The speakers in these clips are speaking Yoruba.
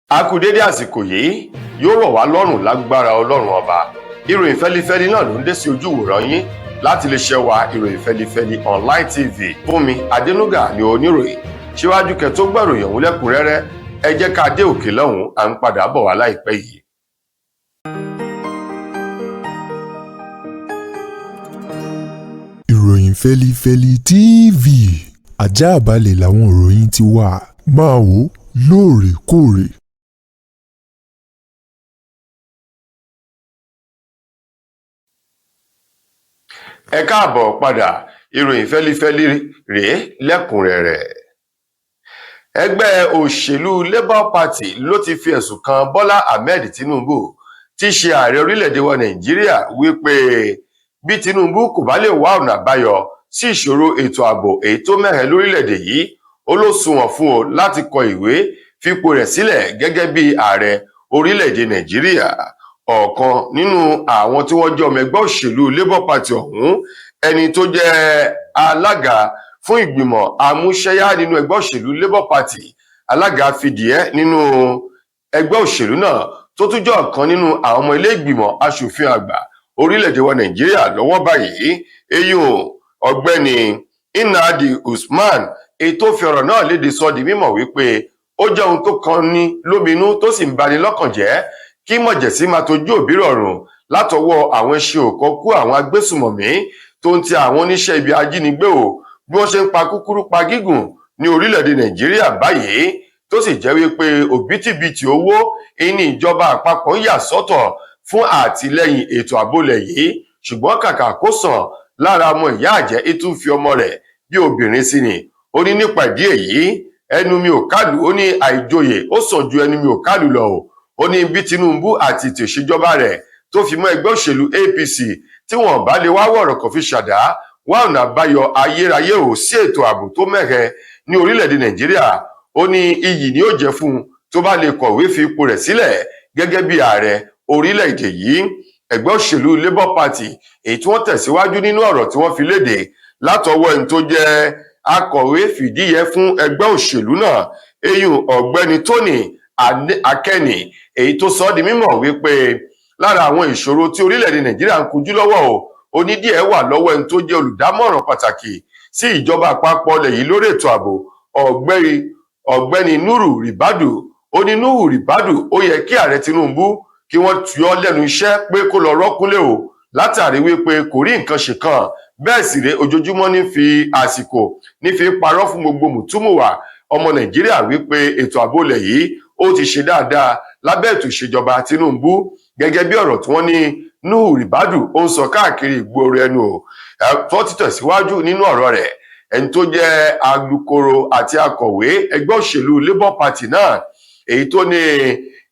A kú dédé àsìkò yìí, yóò rọ̀ wá lọ́rùn lágbára Ọlọ́run ọba. Ìròyìn fẹ́lifẹ́li náà ló ń dé sí ojú ìwòran yín láti lè ṣe wa ìròyìn fẹ́lifẹ́li online tv. Fúnmi Adénúgà ni oníròyìn. Síwájú kẹ́ tó gbọ́ ìròyìn ọ̀hún lẹ́kùnrẹ́rẹ́, ẹ jẹ́ ká dé òkè lọ́hùn-ún, à ń padà bọ̀ wá láìpẹ́ yìí. Ìròyìn fẹ́lifẹ́li TV, àjààbálẹ̀ làwọn ìròyìn ti wà, máa wò lóòrèkóòrè. Ẹ káàbọ̀ padà, ìròyìn fẹ́lifẹ́li rèé lẹ́kùnrẹ́rẹ́. Ẹgbẹ́ òṣèlú Labour Party ló ti fi ẹ̀sùn kan Bọ́lá Ahmed Tinubu tí í ṣe ààrẹ orílẹ̀-èdè wa Nàìjíríà wípé bí Tinubu kò bá lè wá ọ̀nà àbáyọ sí ìṣòro ètò ààbò èyí tó mẹ́hẹ̀ lórílẹ̀-èdè yìí, ó ló sunwọ̀n fún o láti kọ ìwé fipò rẹ̀ sílẹ̀ gẹ́gẹ́ bí ààrẹ orílẹ̀-èdè Nàìjíríà. Ọ̀kan nínú àwọn tí wọ́n jẹ́ ọmọ ẹgbẹ́ òṣèlú Labour Party ọ̀hún, ẹni tó jẹ́ alága fún ìgbìmọ̀ amúṣẹ́yá nínú ẹgbẹ́ òṣèlú Labour Party, alága fìdíhẹ́ nínú ẹgbẹ́ òṣèlú náà tó tún jẹ́ ọ̀kan nínú àwọn ọmọ ilé ìgbìmọ̀ aṣòfin àgbà orílẹ̀-èdè wa Nàìjíríà lọ́wọ́ báyìí, eyín ọ̀gbẹ́ni Nnamdi Usman, èyí tó fi ọ̀rọ̀ náà léde sọ di mímọ̀ wípé ó jẹ́ ohun tó kan ní lóminú tó sì ń bani lọ́kàn jẹ́ kí mọ̀jẹ̀sí máa tojú òbí rọrùn látọwọ́ àwọn ẹṣin òkọ́kú àwọn agbésùmọ̀mí tó ń ti àwọn oníṣẹ́ ibi ajínigbé o bí wọ́n ṣe ń pa kúkúrú pa gígùn ní orílẹ̀-èdè Nàìjíríà báyìí, tó sì jẹ́ wípé òbítíbitì owó ní ìjọba àpapọ̀ ń yà sọ́tọ̀ fún àtìlẹ́yìn ètò àbólẹ̀ yìí, ṣùgbọ́n kàkà kó sàn lára ọmọ ìyá àjẹ́ ètò fi ọmọ rẹ̀ bí obìnrin sí ni. Ó ní nípa ìdí èyí, ẹnu mi ò kálù, ó ní àìjoyè ó sàn ju ẹnu mi ò kálù lọ o. Ó ní bí Tinubu àti ètò ìṣèjọba rẹ̀ tó fi mọ́ ẹgbẹ́ òṣèlú APC tí wọ́n bá lè wá wọ̀rọ̀ kan fi ṣàdá wá ọ̀nà àbáyọ ayérayé ò sí ètò ààbò tó mẹ́hẹ ní orílẹ̀-èdè Nàìjíríà, ó ní iyì ni ó jẹ́ fún un tó bá lè kọ̀wé fi ipò rẹ̀ sílẹ̀ gẹ́gẹ́ bí ààrẹ orílẹ̀-èdè yìí. Ẹgbẹ́ òṣèlú Labour Party èyí tí wọ́n tẹ̀síwájú nínú ọ̀rọ̀ tí wọ́n fi léde látọwọ́ ẹni tó jẹ́ akọ̀wé fìdíhẹ́ fún ẹgbẹ́ òṣèlú náà, eyín ọ̀gbẹ́ni Tony Akẹ́ni, èyí tó sọ di mímọ̀ wípé lára àwọn ìṣòro tí orílẹ̀-èdè Nàìjíríà ń kojú lọ́wọ́ ó ní díẹ̀ wà lọ́wọ́ ẹni tó jẹ́ olùdámọ̀ràn pàtàkì sí ìjọba àpapọ̀ ilẹ̀ yìí lórí ètò ààbò, ọ̀gbẹ́ni Nuhu Ribadu. Ó ní Nuhu Ribadu ó yẹ kí ààrẹ Tinubu kí wọ́n tú ọ lẹ́nu iṣẹ́ pé kó lọ rọ́kúnlé o látàrí wípé kò rí nǹkan ṣe kan, bẹ́ẹ̀ sì ré ojoojúmọ́ ní fi àsìkò ní fi parọ́ fún gbogbo mùtúmùwà ọmọ Nàìjíríà wípé ètò ààbò ilẹ̀ yìí ó ti ṣe dáadáa lábẹ́ ètò ìṣèjọba Tinubu, gẹ́gẹ́ bí ọ̀rọ̀ tí wọ́n ní Nuhu Ribadu ó ń sọ káàkiri ìgboro ẹnu o. Tó ti tẹ̀síwájú nínú ọ̀rọ̀ rẹ̀, ẹni tó jẹ́ alukoro àti akọ̀wé ẹgbẹ́ òṣèlú Labour Party náà, èyí tó ní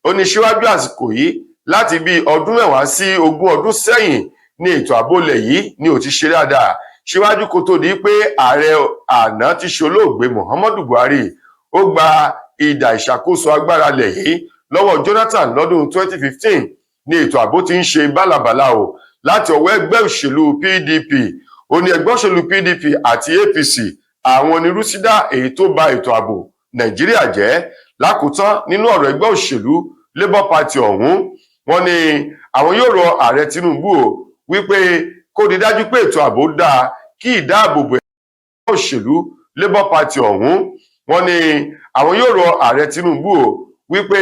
oníṣíwájú àsìkò yìí láti bí ọdún 10 sí 20 ọdún sẹ́yìn ní ètò ààbò ilẹ̀ yìí ni ò ti ṣe dáadáa síwájú kó tó di pé ààrẹ àná ti ṣolóògbé Muhammadu Buhari ó gba ìdà ìṣàkóso agbára ilẹ̀ yìí lọ́wọ́ Jonathan lọ́dún 2015 ní ètò ààbò ti ń ṣe bálabàla o láti ọwọ́ ẹgbẹ́ òṣèlú PDP. Ó ní ẹgbẹ́ òṣèlú PDP àti APC àwọn onírúsídà èyí tó ba ètò ààbò Nàìjíríà jẹ́. Lákòótán nínú ọ̀rọ̀ ẹgbẹ́ òṣèlú Labour Party ọ̀hún, wọ́n ní àwọn yóò rọ ààrẹ Tinubu o wípé kó rí dájú pé ètò ààbò dáa kí ìdáàbòbò ẹgbẹ́ òṣèlú Labour Party ọ̀hún, wọ́n ní àwọn yóò rọ ààrẹ Tinubu o wípé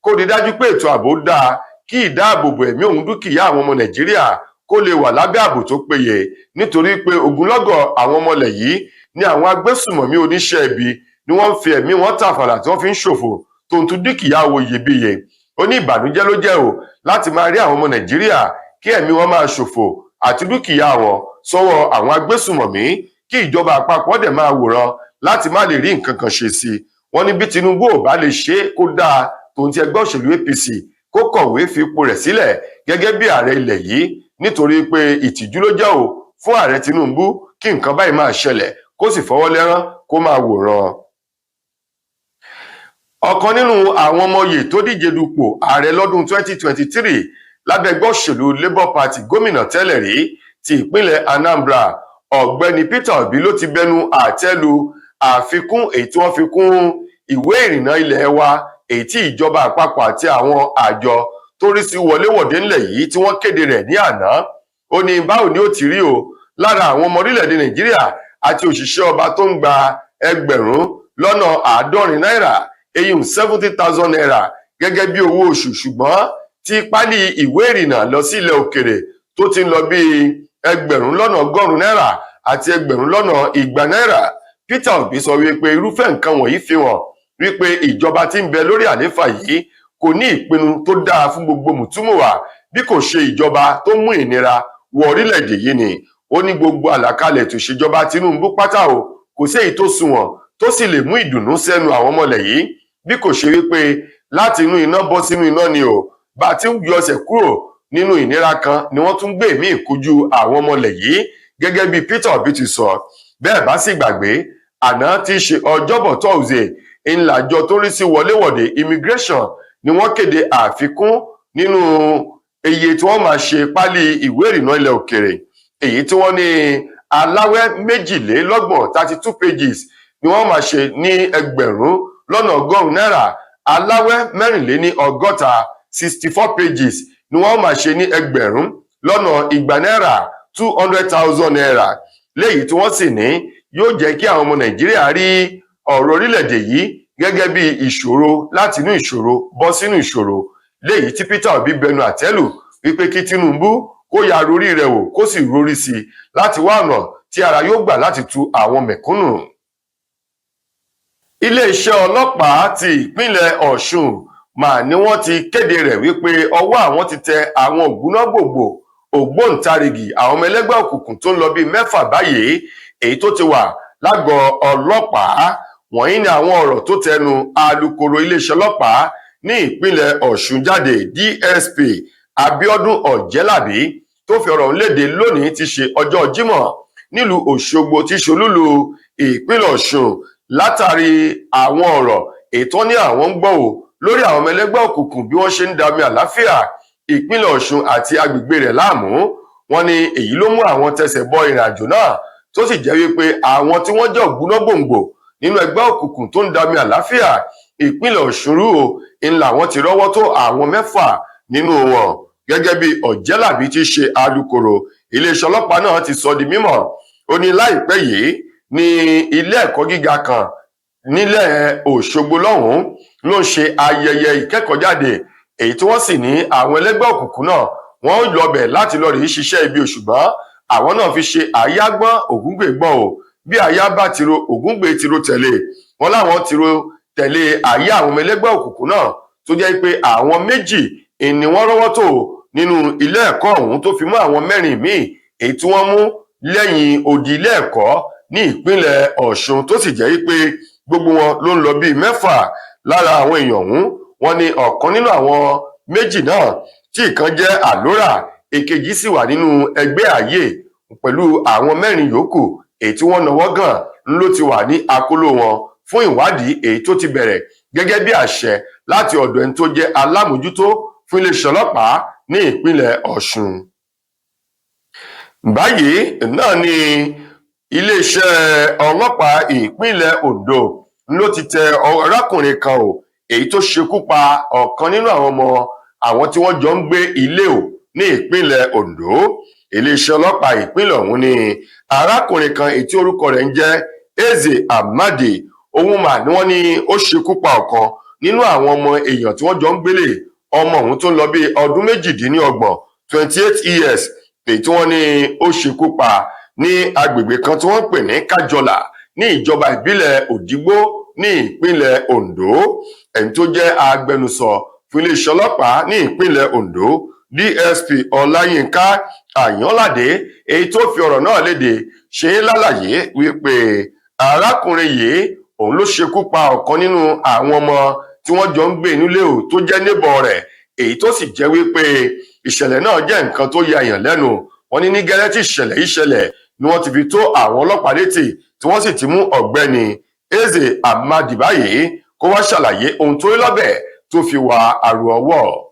kó rí dájú pé ètò ààbò dáa kí ìdáàbòbò ẹ̀mí òun dúkìá àwọn ọmọ Nàìjíríà kó lè wà lábẹ́ ààbò tó péye, nítorí pé ogunlọ́gọ̀ àwọn ọmọlẹ̀ yìí ní àwọn agbésùmọ̀mí oníṣẹ́ ibi ni wọ́n ń fi ẹ̀mí wọn tàfàlà tí wọ́n fi ń ṣòfò tó ń tún dúkìá owó iyebíye. Ó ní ìbànújẹ́ ló jẹ́ o láti máa rí àwọn ọmọ Nàìjíríà kí ẹ̀mí wọn máa ṣòfò àti dúkìá wọn sọ́wọ́ àwọn agbésùmọ̀mí, kí ìjọba àpapọ̀ dẹ̀ máa wòran láti má lè rí nǹkan kan ṣe sí i. Wọ́n ní bí Tinubu ò bá lè ṣe é kó dáa tòun ti ẹgbẹ́ òṣèlú APC kó kọ̀wé fi ipò rẹ̀ sílẹ̀ gẹ́gẹ́ bí ààrẹ ilẹ̀ yìí, nítorí pé ìtìjú ló jẹ́ o fún ààrẹ Tinubu kí nǹkan báyìí máa ṣẹlẹ̀ kó sì fọwọ́ lẹ́rán kó máa wòran. Ọ̀kan nínú àwọn ọmọye tó díje dupò ààrẹ lọ́dún 2023 lábẹ́ ẹgbẹ́ òṣèlú Labour Party, gómìnà tẹ́lẹ̀ rí ti ìpínlẹ̀ Anambra, ọ̀gbẹ́ni Peter Obi ló ti bẹnu àtẹ́ lu àfikún èyí tí wọ́n fi kún ìwé ìrìnnà ilẹ̀ wa èyí tí ìjọba àpapọ̀ àti àwọn àjọ tó rí sí wọléwọ̀de ńlẹ̀ yìí tí wọ́n kéde rẹ̀ ní àná. Ó ní báwo ni ó ti rí o lára àwọn ọmọ orílẹ̀-èdè Nàìjíríà àti òṣìṣẹ́ ọba tó ń gba ẹgbẹ̀rún lọ́nà 70 náírà eyín 70,000 naira gẹ́gẹ́ bí owó oṣù, ṣùgbọ́n tí pálí ìwé ìrìnnà lọ sí ilẹ̀ òkèrè tó ti ń lọ bí ẹgbẹ̀rún lọ́nà 100 náírà àti ẹgbẹ̀rún lọ́nà 200 náírà. Peter Obi sọ wípé irúfẹ́ nǹkan wọ̀nyí fi hàn wípé ìjọba tí ń bẹ lórí àlééfà yìí kò ní ìpinnu tó dáa fún gbogbo mùtúmùwà bí kò ṣe ìjọba tó mú ìnira wọ orílẹ̀-èdè yìí ni. Ó ní gbogbo àlàkalẹ̀ ètò ìṣèjọba Tinubu pátá o kò sí èyí tó sunwọ̀n tó sì lè mú ìdùnnú sẹ́nu àwọn ọmọlẹ̀ yìí bí kò ṣe wípé láti inú iná bọ́ sínú iná ni o. Bá a ti ń yọ ọsẹ̀ kúrò nínú ìnira kan ni wọ́n tún gbé míì kojú àwọn ọmọlẹ̀ yìí gẹ́gẹ́ bí Peter Obi ti sọ. Bẹ́ẹ̀ bá sì gbàgbé, àná tí í ṣe ọjọ́bọ̀ Thursday ńlájọ tó rí sí wọléwọ̀de immigration ni wọ́n kéde àfikún nínú iye tí wọ́n máa ṣe pálí ìwé ìrìnnà ilẹ̀ òkèrè, èyí tí wọ́n ní aláwẹ́ 32 32 pages ni wọ́n máa ṣe ní ẹgbẹ̀rún lọ́nà 100 náírà, aláwẹ́ 64 64 pages ni wọ́n máa ṣe ní ẹgbẹ̀rún lọ́nà 200 náírà 200,000 naira, léyìí tí wọ́n sì ní yóò jẹ́ kí àwọn ọmọ Nàìjíríà rí ọ̀rọ̀ orílẹ̀-èdè yìí gẹ́gẹ́ bí ìṣòro láti inú ìṣòro bọ́ sínú ìṣòro, léyìí tí Peter Obi bẹnu àtẹ́lù wípé kí Tinubu kó ya rorí rẹ̀ wò kó sì rorí sí i láti wá ọ̀nà tí ara yóò gbà láti tu àwọn mẹ̀kúnnù. Iléeṣẹ́ ọlọ́pàá ti ìpínlẹ̀ Ọ̀ṣun mà ní wọ́n ti kéde rẹ̀ wípé ọwọ́ àwọn ti tẹ àwọn ògúnnágbòǹgbò ògbóǹtarìgì àwọn ọmọ ẹlẹ́gbẹ́ òkùnkùn tó ń lọ bíi 6 báyìí, èyí tó ti wà lágọ̀ọ́ ọlọ́pàá. Wọ̀nyí ni àwọn ọ̀rọ̀ tó tẹnu alukoro iléeṣẹ́ ọlọ́pàá ní ìpínlẹ̀ Ọ̀ṣun jáde, DSP Abíọ́dún Ọ̀jẹ́làbí, tó fi ọ̀rọ̀ léde lónìí ti ṣe ọjọ́ Jímọ̀ nílùú Òṣogbo tí ṣolúlu ìpínlẹ̀ Ọ̀ṣun látàrí àwọn ọ̀rọ̀ ètò ní àwọn ń gbọ́ lórí àwọn ọmọ ẹlẹ́gbẹ́ òkùnkùn bí wọ́n ṣe ń dami àlàáfíà ìpínlẹ̀ Ọ̀ṣun àti agbègbè rẹ̀ láàmú. Wọ́n ní èyí ló mú àwọn tẹsẹ̀ bọ ìrìn àjò náà tó sì jẹ́ wípé àwọn tí wọ́n jẹ́ ògúnnágbòǹgbò nínú ẹgbẹ́ òkùnkùn tó ń dami àlàáfíà ìpínlẹ̀ Ọ̀ṣun rú ńlá wọn ti rọ́wọ́ tó àwọn 6 nínú wọn. Gẹ́gẹ́ bí Ọ̀jẹ́làbí ti ṣe alukoro iléeṣẹ́ ọlọ́pàá náà ti sọ di mímọ̀, ó ní láìpẹ́ yìí ní ilé ẹ̀kọ́ gíga kan nílẹ̀ Òṣogbo lọ́hùn-ún ló ń ṣe ayẹyẹ ìkẹ́kọ̀ọ́jáde, èyí tí wọ́n sì ní àwọn ẹlẹ́gbẹ́ òkùnkùn náà wọ́n lọbẹ̀ láti lọ rí ṣiṣẹ́ ibi, ṣùgbọ́n àwọn náà fi ṣe àyágbọ́n ògúngbè gbọ́n o, bí àyá bá tiro ògúngbè tiro tẹ̀lé, wọn láwọn tiro tẹ̀lé àyá àwọn ọmọ ẹlẹ́gbẹ́ òkùnkùn náà tó jẹ́ pé àwọn 2 ni wọ́n rọ́wọ́ tó nínú ilé ẹ̀kọ́ ọ̀hún tó fi mú àwọn 4 míì èyí tí wọ́n mú lẹ́yìn odi ilé ẹ̀kọ́ ní ìpínlẹ̀ Ọ̀ṣun, tó sì jẹ́ pé gbogbo wọn ló ń lọ bíi 6 lára àwọn èèyàn ọ̀hún. Wọ́n ní ọ̀kan nínú àwọn 2 náà tí ìkan jẹ́ àlórà, èkejì sì wà nínú ẹgbẹ́ ààyè pẹ̀lú àwọn 4 yòókù èyí tí wọ́n náwó gan ló ti wà ní akóló wọn fún ìwádìí èyí tó ti bẹ̀rẹ̀ gẹ́gẹ́ bí àṣẹ láti ọ̀dọ̀ ẹni tó jẹ́ alámòjútó fún iléeṣẹ́ ọlọ́pàá ní ìpínlẹ̀ Ọ̀ṣun. Báyìí náà ni iléeṣẹ́ ọlọ́pàá ìpínlẹ̀ Ondo ló ti tẹ arákùnrin kan èyí tó ṣekú pa ọ̀kan nínú àwọn tí wọ́n jọ ń gbé ilé ní ìpínlẹ̀ Ondo. Iléeṣẹ́ ọlọ́pàá ìpínlẹ̀ ọ̀hún ní arákùnrin kan èyí tí orúkọ rẹ̀ ń jẹ́ Eze Amadi, òun mà ní wọ́n ní ó ṣekú pa ọ̀kan nínú àwọn ọmọ èèyàn tí wọ́n jọ ń gbélé, ọmọ ọ̀hún tó ń lọ bí ọdún 28 28 years, èyí tí wọ́n ní ó ṣekú pa ní agbègbè kan tí wọ́n pè ní Kájọlà ní ìjọba ìbílẹ̀ Òdìgbó ní ìpínlẹ̀ Ondo. Ẹni tó jẹ́ agbẹnusọ fún iléeṣẹ́ ọlọ́pàá ní ìpínlẹ̀ Ondo, DSP Ọláyínká Àyànládé, èyí tó fi ọ̀rọ̀ náà léde, ṣe lálàyé wípé arákùnrin yìí òun ló ṣekú pa ọ̀kan nínú àwọn ọmọ tí wọ́n jọ ń gbé nílé tó jẹ́ neighbor rẹ̀, èyí tó sì jẹ́ wípé ìṣẹ̀lẹ̀ náà jẹ́ nǹkan tó ya èèyàn lẹ́nu. Wọ́n ní ní gẹ́lẹ́ tí ìṣẹ̀lẹ̀ yìí ṣẹlẹ̀ ni wọ́n ti fi tó àwọn ọlọ́pàá létí tí wọ́n sì ti mú ọ̀gbẹ́ni Eze Amadi báyìí kó wá ṣàlàyé ohun tó rí lọ́bẹ̀ tó fi wà àrò ọwọ́.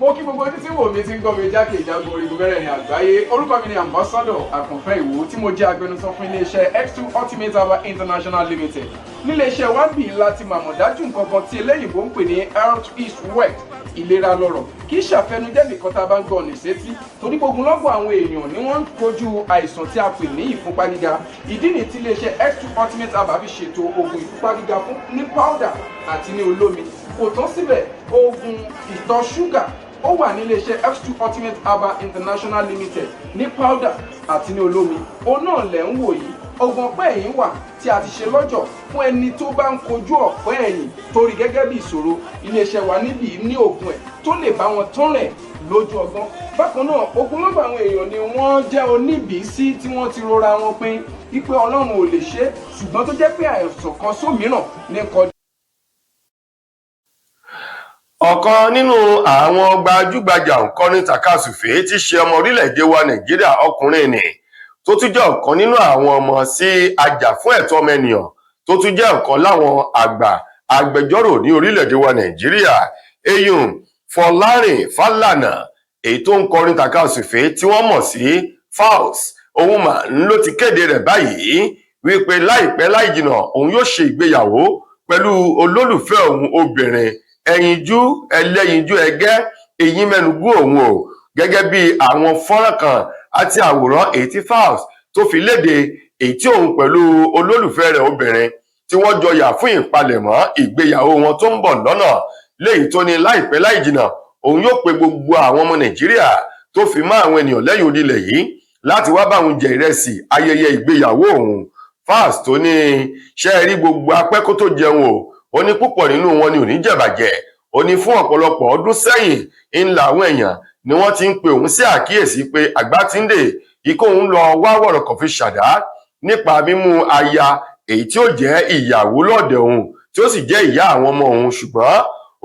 Mo kí gbogbo ojú tí wò mí ti ń gbọ́ mi jákèjádò orígun mẹ́rẹ̀ẹ̀rin àgbáyé. Orúkọ mi ni Ambassador Àkànfẹ́ Ìwò tí mo jẹ́ agbẹnusọ fún iléeṣẹ́ X2 Ultimate Herbal International Limited níléeṣẹ́ wa bì láti màmọ̀dájú nǹkan kan tí eléyìnbó ń pè ní health is wealth, ìlera lọ́rọ̀. Kì í ṣàfẹnujẹ́ nìkan tá a bá ń gbọ́ ní sétí, torí gbogbo lọ́gbọ̀n àwọn èèyàn ni wọ́n ń kojú àìsàn tí a pè ní ìfúnpá gíga. Ìdí nìyí tí iléeṣẹ́ X2 Ultimate Herbal fi ṣètò oògùn ìfúnpá gíga fún ní powder àti ní olómi. Kò tán síbẹ̀, oògùn ìtọ̀ ṣúgà ó wà ní iléeṣẹ́ X2 Ultimate Herbal International Limited ní powder àti ní olómi. Òun náà lẹ̀ ń wò yìí. Oògùn ọ̀pẹ́ ẹ̀yìn wà tí a ti ṣe lọ́jọ̀ fún ẹni tó bá ń kojú ọ̀pẹ́ ẹ̀yìn torí gẹ́gẹ́ bí ìṣòro. Iléeṣẹ́ wa níbí ní oògùn ẹ̀ tó lè bá wọn tán rẹ̀ lójú ọgbọ́n. Bákan náà, ogunlọ́gọ̀ àwọn èèyàn ni wọ́n jẹ́ oníbìísí tí wọ́n ti rora wọn pín wípé Ọlọ́run ò lè ṣe, ṣùgbọ́n tó jẹ́ pé àìsàn kan sómìíràn ní kọjú. ọ̀kan nínú àwọn gbajúgbajà òǹkọrin tàkasùfé tí ṣe ọmọ orílẹ̀-èdè wa Nàìjíríà ọkùnrin nì tó tún jẹ́ ọ̀kan nínú àwọn ọmọ sí ajàfún ẹ̀tọ́ ọmọnìyàn tó tún jẹ́ ọ̀kan láwọn àgbà agbẹjọ́rò ní orílẹ̀-èdè wa Nàìjíríà eyín Fọlárìn Fálànà èyí tó ń kọrin tàkasùfé tí wọ́n mọ̀ sí Falz òun mà ló ti kéde rẹ̀ báyìí wípé láìpẹ́ láì jìnnà òun yóò ṣe ìgbéyàwó pẹ̀lú olólùfẹ́ òun obìnrin ẹlẹ́yinjú ẹgẹ́ èyí mẹ́nugún òun o gẹ́gẹ́ bí àwọn fọ́nrán kan àti àwòrán èyí tí Falz tó fi léde èyí tí òun pẹ̀lú olólùfẹ́ rẹ̀ obìnrin tí wọ́n jọ yà fún ìpalẹ̀mọ́ ìgbéyàwó wọn tó ń bọ̀ lọ́nà léyìí tó ní láìpẹ́ láì jìnnà òun yóò pe gbogbo àwọn ọmọ Nàìjíríà tó fi mọ́ àwọn ènìyàn lẹ́yìn orílẹ̀ yìí láti wá báwọn jẹ ìrẹsì ayẹyẹ ìgbéyàwó òun. Falz tó ní ṣe rí gbogbo apẹ́kó tó jẹun o ó ní púpọ̀ nínú wọn ni ò ní jẹ̀bàjẹ́ ó ní fún ọ̀pọ̀lọpọ̀ ọdún sẹ́yìn ńlá àwọn èèyàn ni wọ́n ti ń pe òun sí àkíyèsí pé àgbà tí ń dè ikú òun lọ wá wọ̀rọ̀ kan fi ṣàdá nípa mímú aya èyí tí ó jẹ́ ìyàwó lọ́ọ̀dẹ̀ òun tí ó sì jẹ́ ìyá àwọn ọmọ òun, ṣùgbọ́n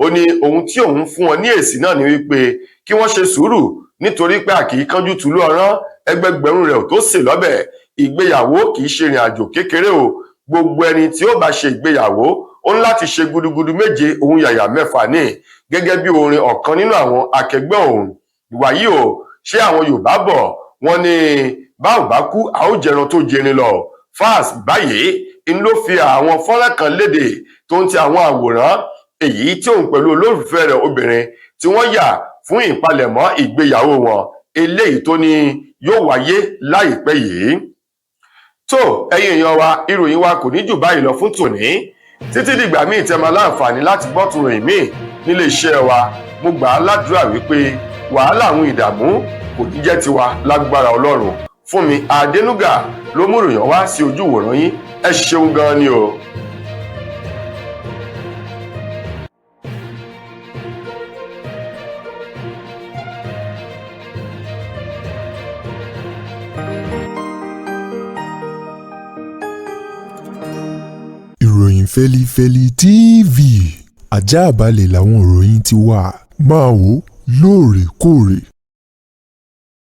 ó ní ohun tí òun fún wọn ní èsì náà ni wípé kí wọ́n ṣe sùúrù nítorí pé àkì kánjú tùlú ọ̀rán ẹgbẹgbẹ̀rún rẹ̀ ò tó sè lọ́bẹ̀. Ìgbéyàwó kì í ṣe ìrìn àjò kékeré o, gbogbo ẹni tí ó bá ṣe ìgbéyàwó ó ń láti ṣe gudugudu méje òun yàyà mẹ́fà ní gẹ́gẹ́ bí orin ọ̀kan nínú àwọn akẹgbẹ́ òun. Ìwàyí o, ṣé àwọn Yorùbá bọ̀ wọ́n ní bá ò bá kú a ó jẹran tó jẹrin lọ. Falz báyìí ń ló fi àwọn fọ́nrán kan léde tó ń ti àwọn àwòrán èyí tí òun pẹ̀lú olólùfẹ́ rẹ̀ obìnrin tí wọ́n yà fún ìpalẹ̀mọ́ ìgbéyàwó wọn eléyìí tó ní yóò wáyé láìpẹ́ yìí. Tó ẹ̀yin èèyàn wa, ìròyìn wa kò ní jù báyìí lọ fún tòní. Títí dìgbà míì tẹ́ máa láǹfààní láti gbọ́ tún ròyìn míì nílé iṣẹ́ wa, mo gbà á ládùúrà wípé wàhálà àwọn ìdààmú kò ní jẹ́ tiwa lágbára Ọlọ́run. Fúnmi Adénúgà ló mú ìròyìn wá sí ojú ìwòran yín. Ẹ ṣeun gan ni o. ìròyìn fẹ́lifẹ́li TV àjààbálẹ̀ làwọn ìròyìn ti wà máa wò lóòrèkóòrè.